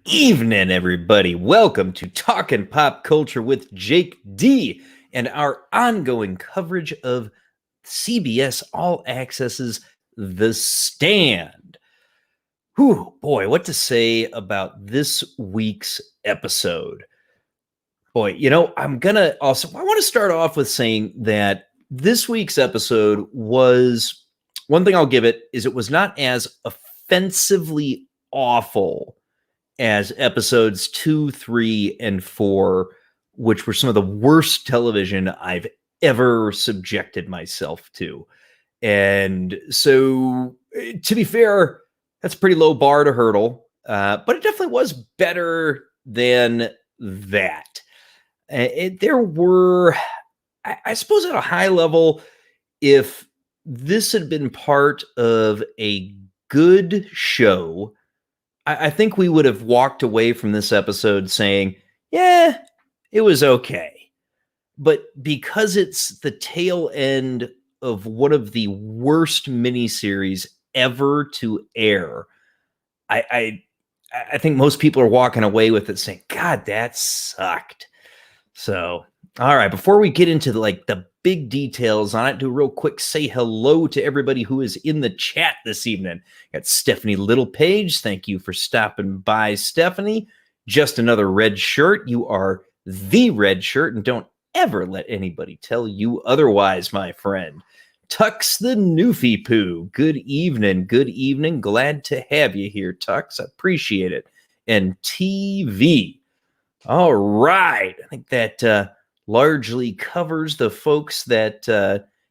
evening, everybody. Welcome to Talkin' Pop Culture with Jake D and our ongoing coverage of CBS All Access's The Stand. Whew, boy, what to say about this week's episode? Boy, I want to start off with saying that this week's episode was one thing I'll give it was not as offensively awful as episodes 2, 3, and 4, which were some of the worst television I've ever subjected myself to. And so, to be fair, that's a pretty low bar to hurdle, but it definitely was better than that. There were, I suppose, at a high level, if this had been part of a good show, I think we would have walked away from this episode saying, yeah, it was okay. But because it's the tail end of one of the worst miniseries ever to air, I think most people are walking away with it saying, God, that sucked. So, all right, before we get into the big details on it, do a real quick say hello to everybody who is in the chat this evening. Got Stephanie Littlepage. Thank you for stopping by, Stephanie. Just another red shirt. You are the red shirt, and don't ever let anybody tell you otherwise, my friend. Tux the Newfie Poo. Good evening. Good evening. Glad to have you here, Tux. I appreciate it. And TV. All right. I think that largely covers the folks that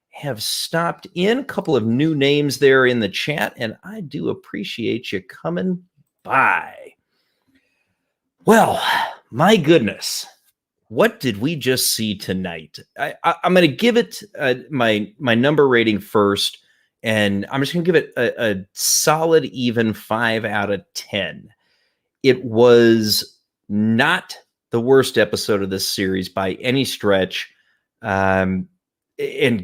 have stopped in. A couple of new names there in the chat, and I do appreciate you coming by. Well, my goodness, what did we just see tonight? I'm going to give it my number rating first, and I'm just going to give it a solid even 5 out of 10. It was not the worst episode of this series by any stretch. And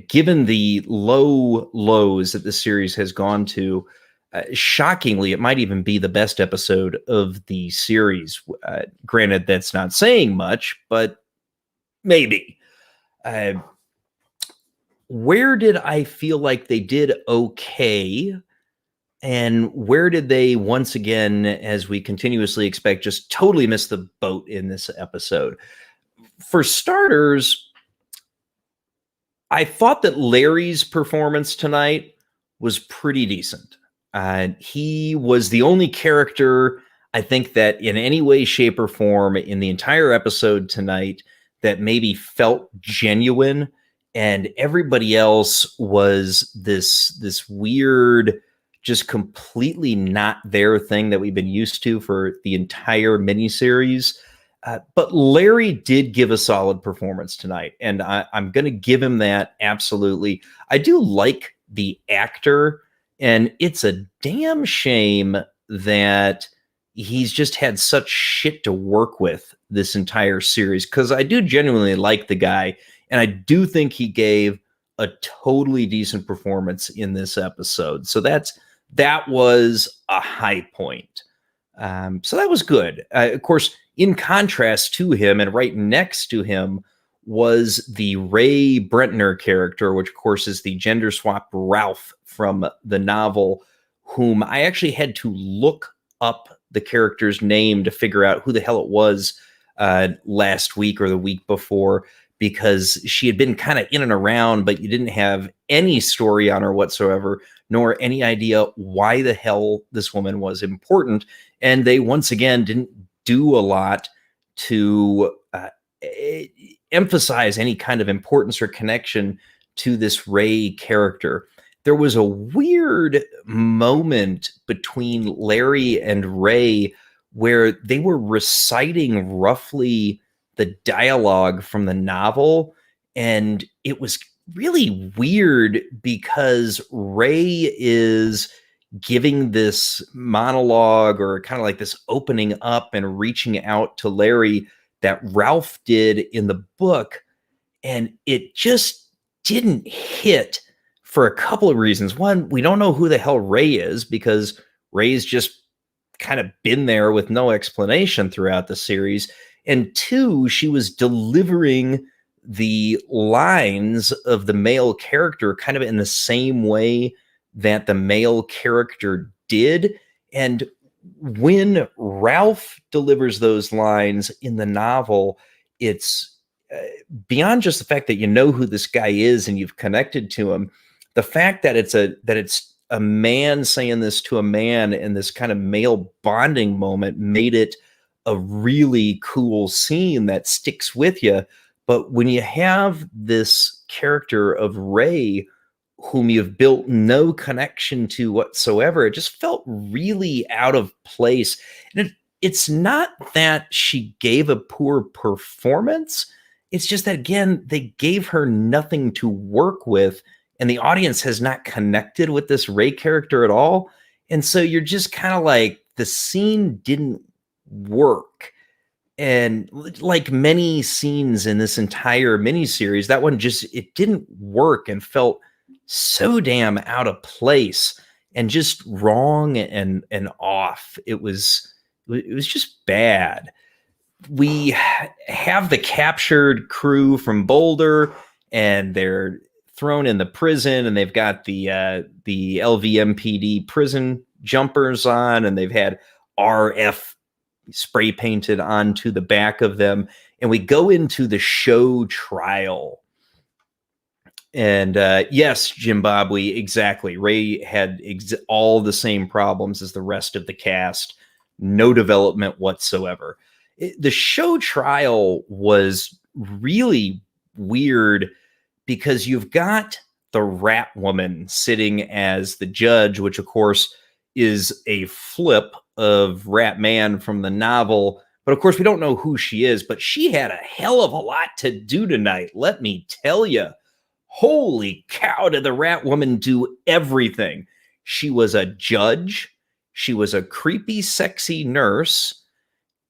given the lows that the series has gone to, shockingly, it might even be the best episode of the series. Granted, that's not saying much, but maybe. Where did I feel like they did okay? And where did they, once again, as we continuously expect, just totally miss the boat in this episode? For starters, I thought that Larry's performance tonight was pretty decent. He was the only character, I think, that in any way, shape, or form in the entire episode tonight that maybe felt genuine, and everybody else was this weird, just completely not their thing that we've been used to for the entire miniseries. But Larry did give a solid performance tonight, and I'm going to give him that, absolutely. I do like the actor, and it's a damn shame that he's just had such shit to work with this entire series, because I do genuinely like the guy, and I do think he gave a totally decent performance in this episode. So that was a high point. So that was good. Of course, in contrast to him and right next to him was the Ray Brentner character, which of course is the gender swapped Ralph from the novel, whom I actually had to look up the character's name to figure out who the hell it was last week or the week before, because she had been kind of in and around, but you didn't have any story on her whatsoever, nor any idea why the hell this woman was important. And they, once again, didn't do a lot to emphasize any kind of importance or connection to this Ray character. There was a weird moment between Larry and Ray where they were reciting roughly the dialogue from the novel, and it was really weird because Ray is giving this monologue, or kind of like this opening up and reaching out to Larry that Ralph did in the book, and it just didn't hit for a couple of reasons. One, we don't know who the hell Ray is, because Ray's just kind of been there with no explanation throughout the series. And two, she was delivering the lines of the male character kind of in the same way that the male character did. And when Ralph delivers those lines in the novel, it's beyond just the fact that you know who this guy is and you've connected to him. The fact that it's a man saying this to a man in this kind of male bonding moment made it a really cool scene that sticks with you. But when you have this character of Ray, whom you've built no connection to whatsoever, it just felt really out of place. And it's not that she gave a poor performance. It's just that, again, they gave her nothing to work with, and the audience has not connected with this Ray character at all. And so you're just kind of like, the scene didn't work. And like many scenes in this entire miniseries, that one just, it didn't work and felt so damn out of place and just wrong and off. It was just bad. We have the captured crew from Boulder, and they're thrown in the prison, and they've got the LVMPD prison jumpers on, and they've had RF spray painted onto the back of them. And we go into the show trial. And yes, Zimbabwe, exactly. Ray had all the same problems as the rest of the cast. No development whatsoever. The show trial was really weird because you've got the rat woman sitting as the judge, which of course is a flip of Rat Man from the novel. But of course, we don't know who she is, but she had a hell of a lot to do tonight. Let me tell you, holy cow, did the rat woman do everything. She was a judge. She was a creepy, sexy nurse.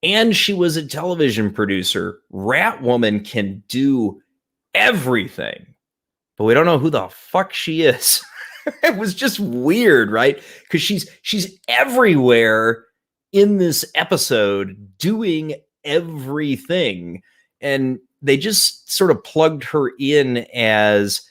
And she was a television producer. Rat woman can do everything, but we don't know who the fuck she is. It was just weird, right? Because she's everywhere in this episode doing everything. And they just sort of plugged her in as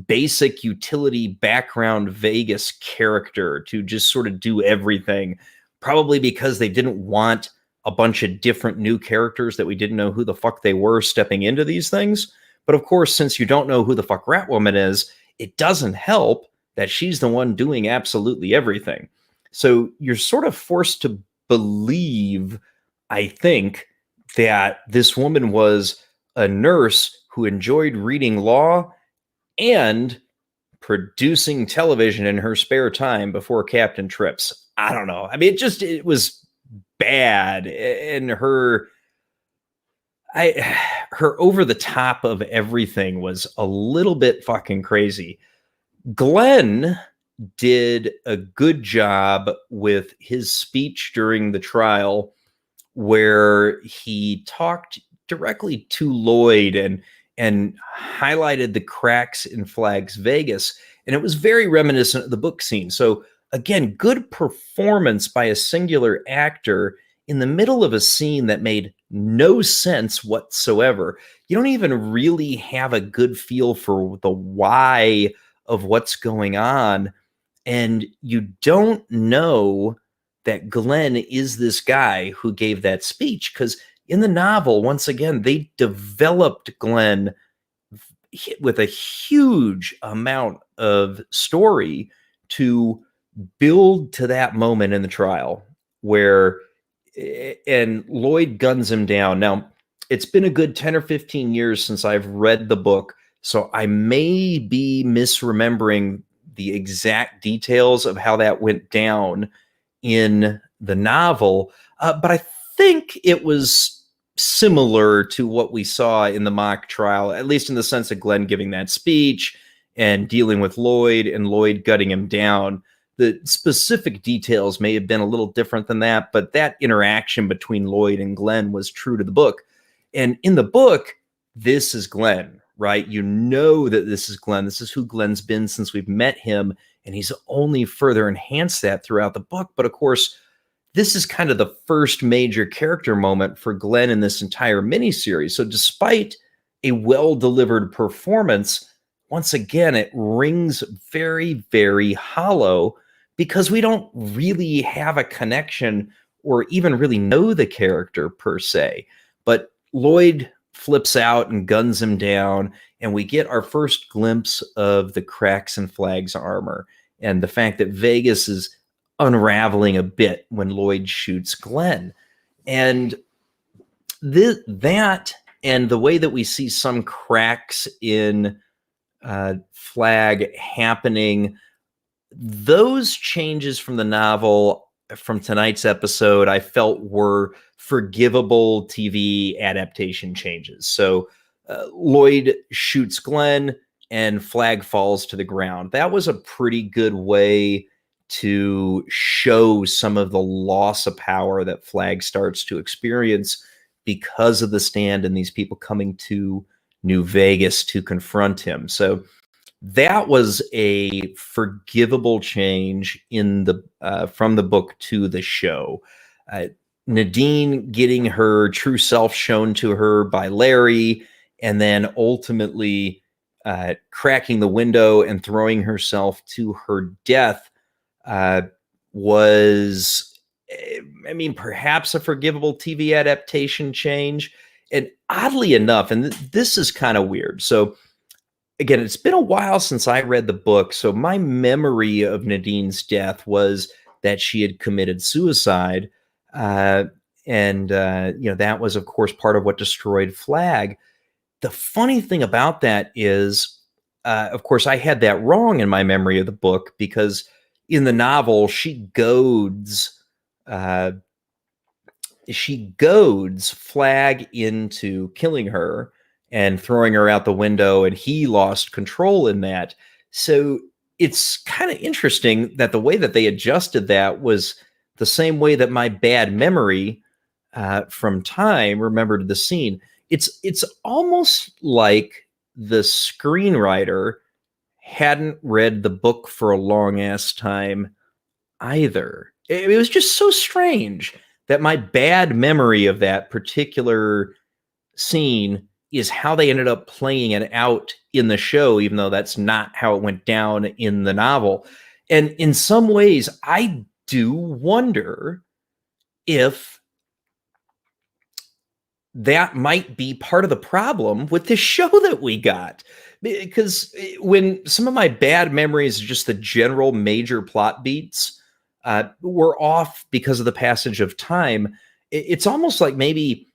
basic utility background Vegas character to just sort of do everything, probably because they didn't want a bunch of different new characters that we didn't know who the fuck they were stepping into these things. But of course, since you don't know who the fuck Rat Woman is, it doesn't help that she's the one doing absolutely everything. So you're sort of forced to believe, I think, that this woman was a nurse who enjoyed reading law and producing television in her spare time before Captain Trips. I don't know. I mean, it was bad. And her over the top of everything was a little bit fucking crazy. Glenn did a good job with his speech during the trial, where he talked directly to Lloyd and highlighted the cracks in Flags Vegas. And it was very reminiscent of the book scene. So again, good performance by a singular actor in the middle of a scene that made no sense whatsoever. You don't even really have a good feel for the why of what's going on. And you don't know that Glenn is this guy who gave that speech, because in the novel, once again, they developed Glenn with a huge amount of story to build to that moment in the trial where, and Lloyd guns him down. Now, it's been a good 10 or 15 years since I've read the book, so I may be misremembering the exact details of how that went down in the novel, but I think it was similar to what we saw in the mock trial, at least in the sense of Glenn giving that speech and dealing with Lloyd and Lloyd gutting him down. The specific details may have been a little different than that, but that interaction between Lloyd and Glenn was true to the book. And in the book, this is Glenn, right? You know that this is Glenn. This is who Glenn's been since we've met him, and he's only further enhanced that throughout the book. But of course, this is kind of the first major character moment for Glenn in this entire miniseries. So despite a well-delivered performance, once again, it rings very, very hollow because we don't really have a connection or even really know the character per se. But Lloyd flips out and guns him down, and we get our first glimpse of the cracks in Flag's armor and the fact that Vegas is unraveling a bit when Lloyd shoots Glenn. And that and the way that we see some cracks in Flag happening, those changes from the novel from tonight's episode, I felt were forgivable TV adaptation changes. So Lloyd shoots Glenn and Flag falls to the ground. That was a pretty good way to show some of the loss of power that Flag starts to experience because of the Stand and these people coming to New Vegas to confront him. So that was a forgivable change in the from the book to the show. Nadine getting her true self shown to her by Larry, and then ultimately cracking the window and throwing herself to her death was, I mean, perhaps a forgivable TV adaptation change. And oddly enough, and this is kind of weird. So again, it's been a while since I read the book. So my memory of Nadine's death was that she had committed suicide. And that was, of course, part of what destroyed Flag. The funny thing about that is, of course, I had that wrong in my memory of the book because in the novel, she goads Flag into killing her and throwing her out the window, and he lost control in that. So it's kind of interesting that the way that they adjusted that was the same way that my bad memory from time remembered the scene. It's almost like the screenwriter hadn't read the book for a long ass time either. It was just so strange that my bad memory of that particular scene is how they ended up playing it out in the show, even though that's not how it went down in the novel. And in some ways, I do wonder if that might be part of the problem with this show that we got. Because when some of my bad memories, just the general major plot beats, were off because of the passage of time, it's almost like maybe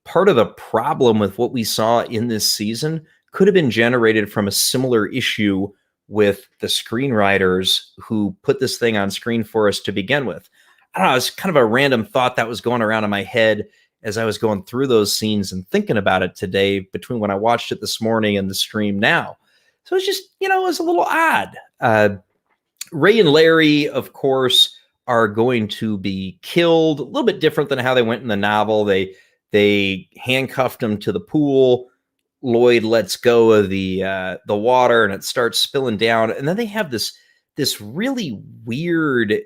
part of the problem with what we saw in this season could have been generated from a similar issue with the screenwriters who put this thing on screen for us to begin with. I don't know, it's kind of a random thought that was going around in my head as I was going through those scenes and thinking about it today between when I watched it this morning and the stream now. So it's just, it was a little odd. Ray and Larry, of course, are going to be killed. A little bit different than how they went in the novel. They handcuffed him to the pool. Lloyd lets go of the water and it starts spilling down. And then they have this really weird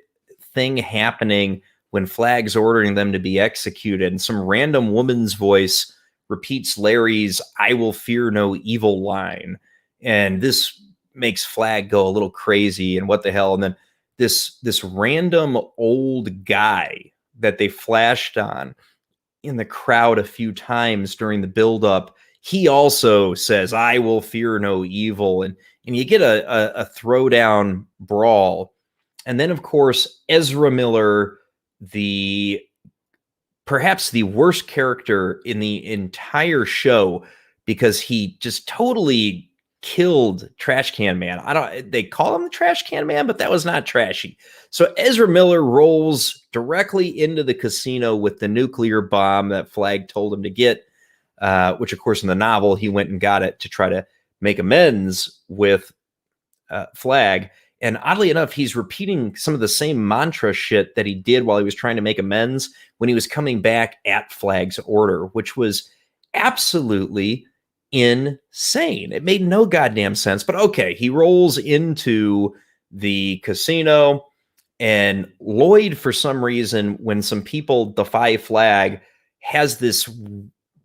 thing happening when Flag's ordering them to be executed, and some random woman's voice repeats Larry's "I will fear no evil" line. And this makes Flag go a little crazy and what the hell. And then this random old guy that they flashed on in the crowd a few times during the buildup, he also says, "I will fear no evil." And you get a throwdown brawl. And then, of course, Ezra Miller, perhaps the worst character in the entire show, because he just totally killed Trash Can Man. They call him the Trash Can Man, but that was not trashy. So Ezra Miller rolls directly into the casino with the nuclear bomb that Flag told him to get, which of course in the novel, he went and got it to try to make amends with Flag. And oddly enough, he's repeating some of the same mantra shit that he did while he was trying to make amends when he was coming back at Flag's order, which was absolutely insane. It made no goddamn sense, but okay, he rolls into the casino. And Lloyd, for some reason, when some people defy Flag, has this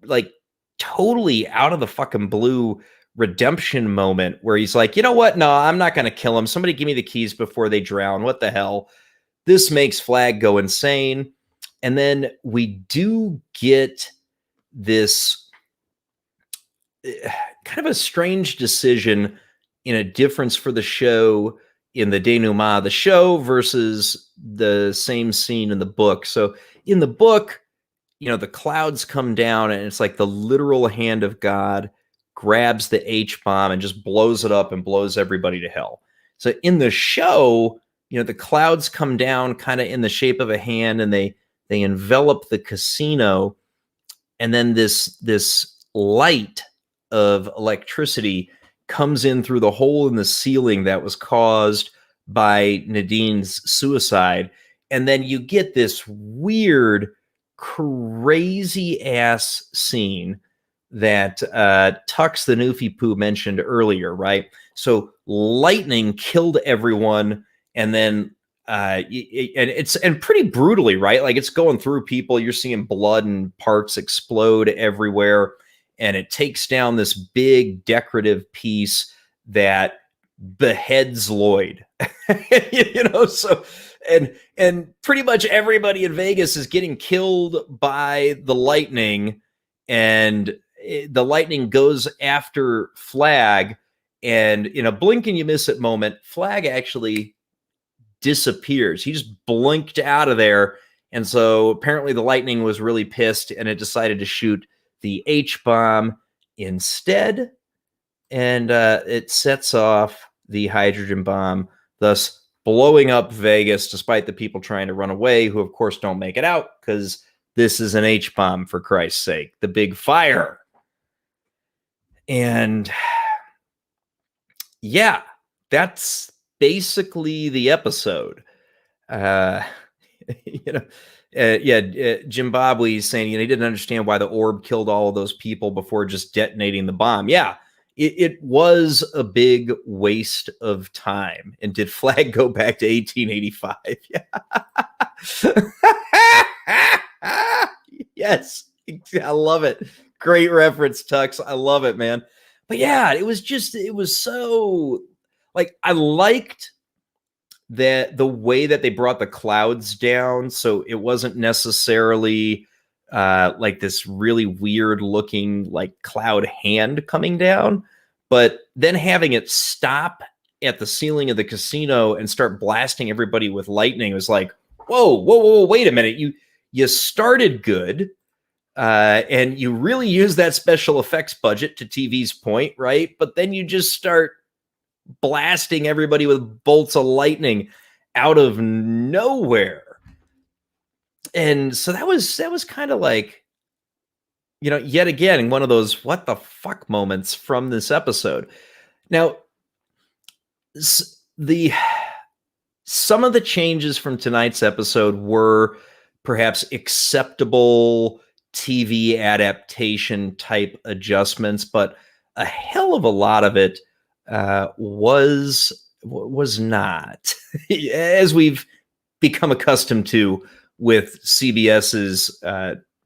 like totally out of the fucking blue redemption moment where he's like, you know what? No, I'm not going to kill him. Somebody give me the keys before they drown. What the hell? This makes Flag go insane. And then we do get this kind of a strange decision in a difference for the show in the denouement, the show versus the same scene in the book. So in the book, the clouds come down and it's like the literal hand of God grabs the H bomb and just blows it up and blows everybody to hell. So in the show, the clouds come down kind of in the shape of a hand and they envelop the casino. And then this light of electricity comes in through the hole in the ceiling that was caused by Nadine's suicide. And then you get this weird, crazy ass scene that Tux the Newfie Poo mentioned earlier, right? So lightning killed everyone, and then and pretty brutally, right? Like it's going through people. You're seeing blood and parts explode everywhere, and it takes down this big decorative piece that beheads Lloyd. So and pretty much everybody in Vegas is getting killed by the lightning, and the lightning goes after Flag, and in a blink and you miss it moment, Flag actually disappears. He just blinked out of there. And so apparently the lightning was really pissed and it decided to shoot the H bomb instead. And it sets off the hydrogen bomb, thus blowing up Vegas, despite the people trying to run away, who of course don't make it out because this is an H bomb, for Christ's sake, the big fire. And yeah, that's basically the episode. Zimbabwe is saying he didn't understand why the orb killed all of those people before just detonating the bomb. Yeah, it was a big waste of time. And did Flag go back to 1885? Yeah. Yes, I love it. Great reference, Tux. I love it, man. But yeah, it was so like I liked that the way that they brought the clouds down, so it wasn't necessarily like this really weird looking like cloud hand coming down, but then having it stop at the ceiling of the casino and start blasting everybody with lightning was like, whoa, wait a minute, you started good. And you really use that special effects budget, to TV's point, right? But then you just start blasting everybody with bolts of lightning out of nowhere. And so that was kind of like, yet again, one of those what the fuck moments from this episode. Now, some of the changes from tonight's episode were perhaps acceptable TV adaptation type adjustments, but a hell of a lot of it was not, as we've become accustomed to with CBS's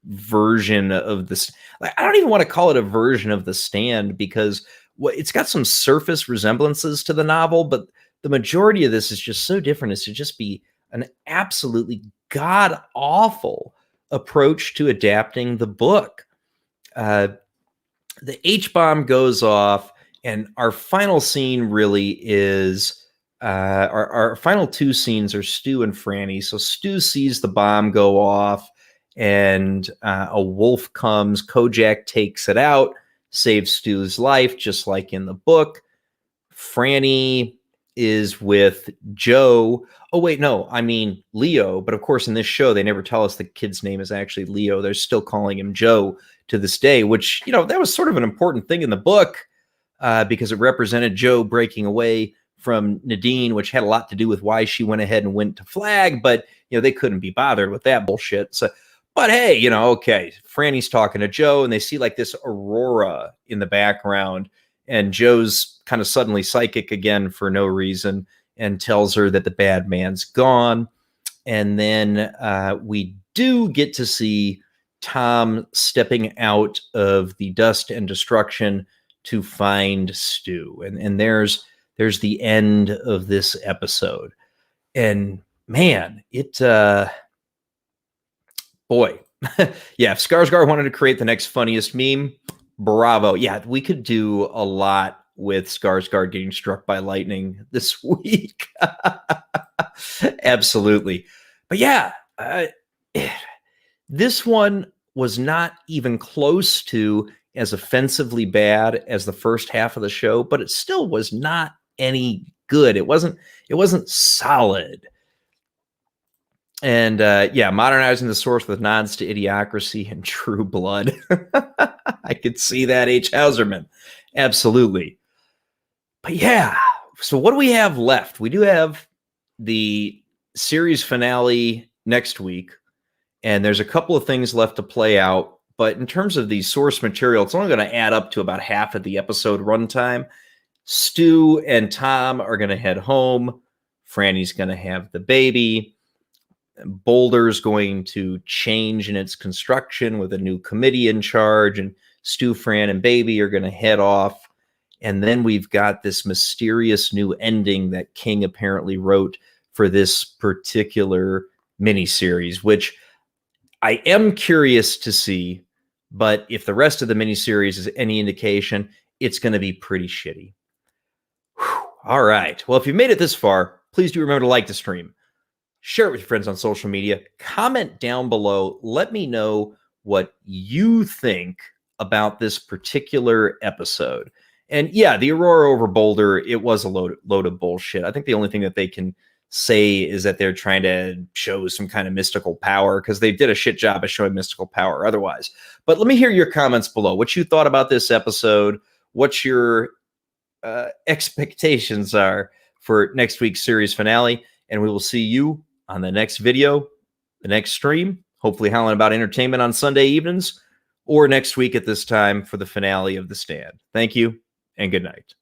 version of this. I don't even want to call it a version of The Stand, because it's got some surface resemblances to the novel, but the majority of this is just so different as to just be an absolutely god awful approach to adapting the book. The H bomb goes off, and our final scene really is our final two scenes are Stu and Franny. So Stu sees the bomb go off, and a wolf comes. Kojak takes it out, saves Stu's life, just like in the book. Franny is with Joe. Oh, wait, no, I mean Leo. But of course, in this show, they never tell us the kid's name is actually Leo. They're still calling him Joe to this day, which, that was sort of an important thing in the book because it represented Joe breaking away from Nadine, which had a lot to do with why she went ahead and went to Flag. But, they couldn't be bothered with that bullshit. So, but hey, okay, Franny's talking to Joe, and they see like this aurora in the background, and Joe's kind of suddenly psychic again for no reason. and tells her that the bad man's gone. And then we do get to see Tom stepping out of the dust and destruction to find Stu. And there's the end of this episode. And man, it boy. Yeah, if Skarsgård wanted to create the next funniest meme, bravo. Yeah, we could do a lot with Skarsgård getting struck by lightning this week. Absolutely. But yeah, this one was not even close to as offensively bad as the first half of the show, but it still was not any good. It wasn't solid. And yeah, modernizing the source with nods to Idiocracy and True Blood. I could see that, H. Hauserman. Absolutely. But yeah, so what do we have left? We do have the series finale next week, and there's a couple of things left to play out. But in terms of the source material, it's only going to add up to about half of the episode runtime. Stu and Tom are going to head home. Franny's going to have the baby. Boulder's going to change in its construction with a new committee in charge, and Stu, Fran, and Baby are going to head off. And then we've got this mysterious new ending that King apparently wrote for this particular miniseries, which I am curious to see. But if the rest of the miniseries is any indication, it's going to be pretty shitty. Whew. All right. Well, if you've made it this far, please do remember to like the stream. Share it with your friends on social media. Comment down below. Let me know what you think about this particular episode. And yeah, the Aurora over Boulder, it was a load of bullshit. I think the only thing that they can say is that they're trying to show some kind of mystical power, because they did a shit job of showing mystical power otherwise. But let me hear your comments below. What you thought about this episode, what your expectations are for next week's series finale, and we will see you on the next video, the next stream, hopefully howling about entertainment on Sunday evenings, or next week at this time for the finale of The Stand. Thank you, and good night.